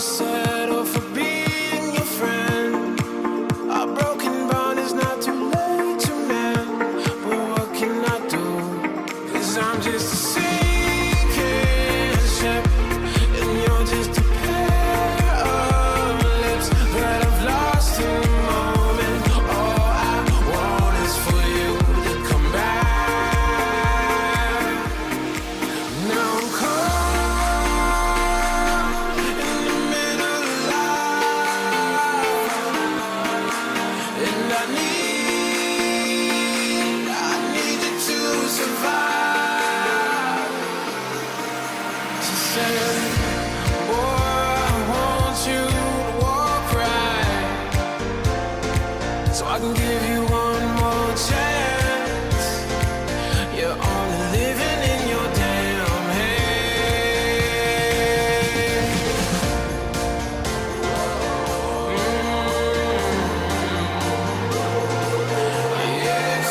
settle for being your friend. Our broken bond is not too late to mend. But what can I do? 'Cause I'm just a sinking ship, and you're just a pair of lips that I've lost in the moment. All I want is for you to come back. Now I'm caught in the middle of life, and I need you to survive. She said, boy, I want you to walk right, so I can give you one more chance. You're only living in your damn head. Yes.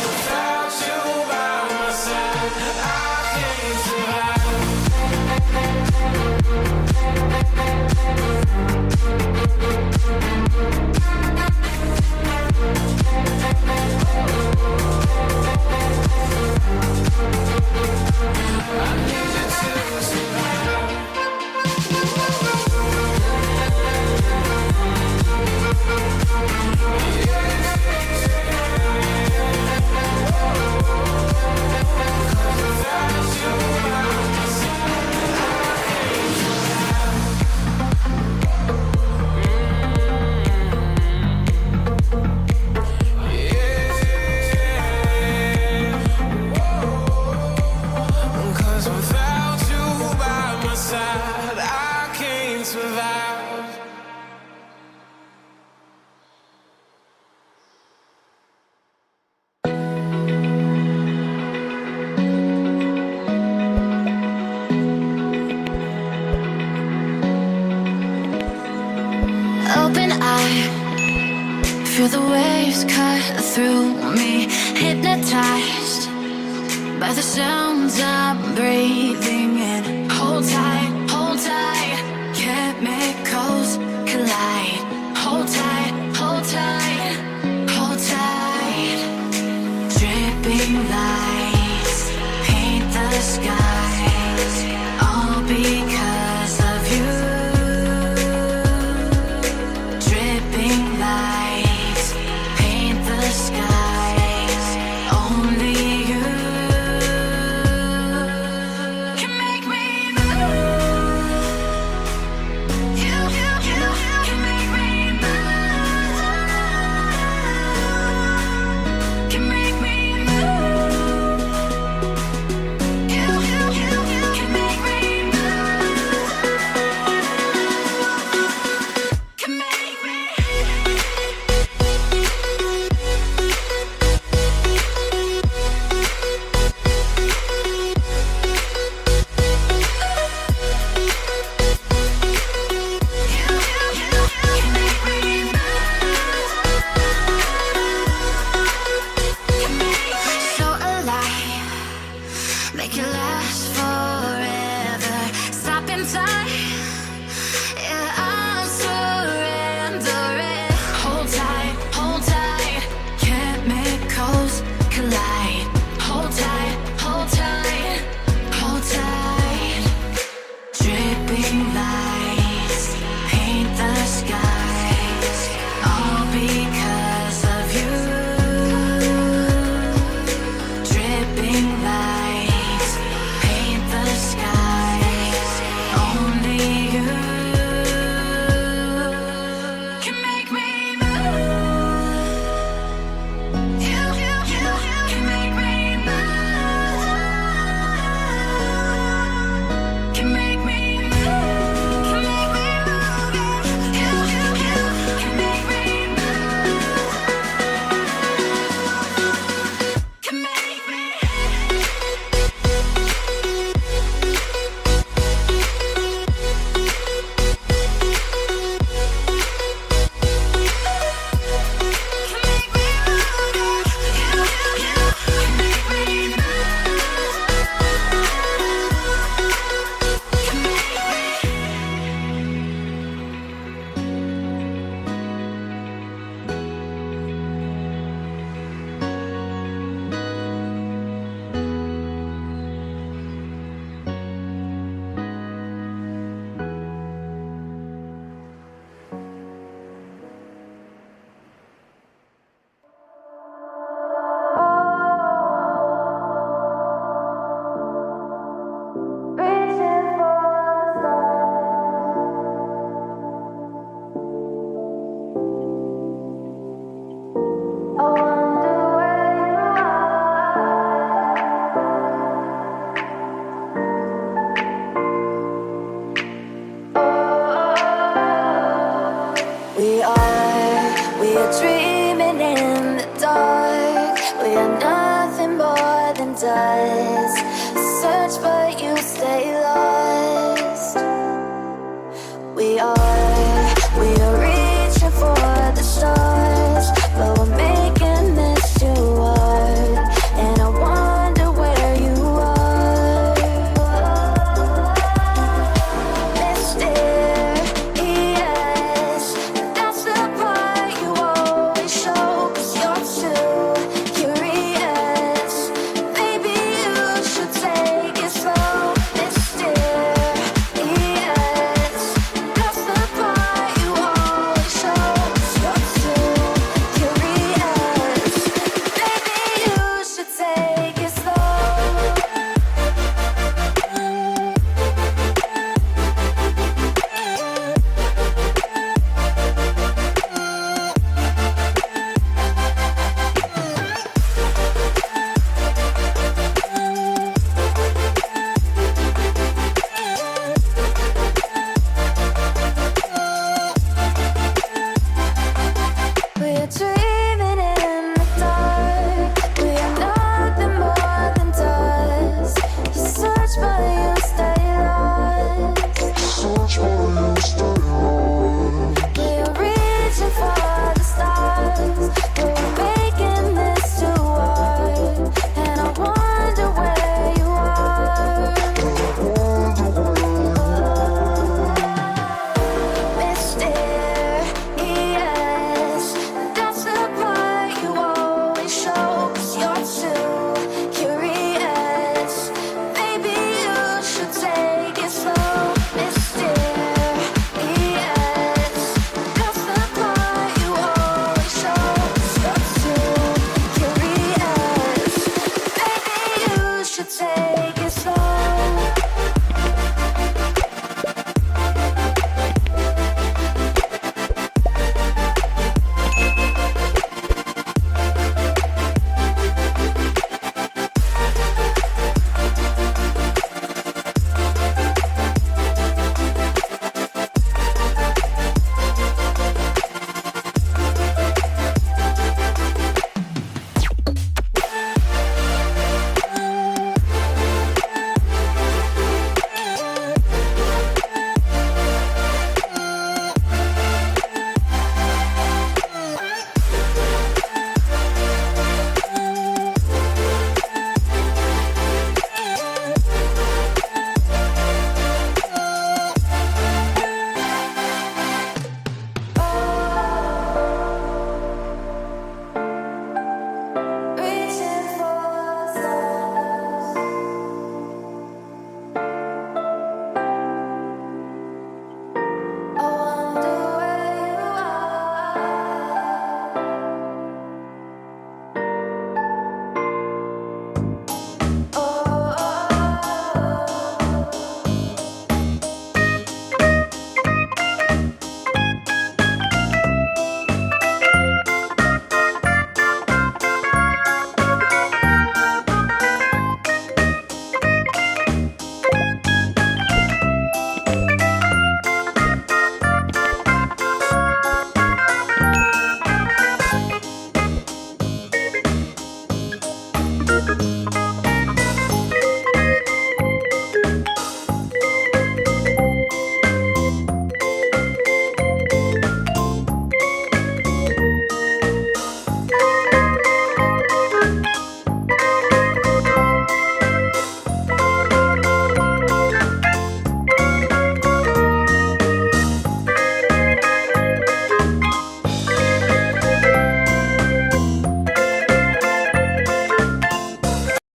Without you by my side, I can't survive. I need you to survive. Without you by my side, I can't survive. Cause without you by my side, I can't survive. Open eye, feel the waves cut through me, hypnotized by the sounds I'm breathing in. Hold tight, chemicals collide. Hold tight, hold tight, hold tight. Dripping lights paint the skies, all because of you. Dripping lights paint the skies, only you can make me move. You can make me move. Can make me move. You can make me move. Can make me. So alive, make it last forever. Stop in time, yeah, I'm surrendering. Hold tight, chemicals collide. Hold tight, hold tight. Dripping lights paint the skies, all because of you. Dripping lights paint the skies, only dreaming in the dark. We are nothing more than dust.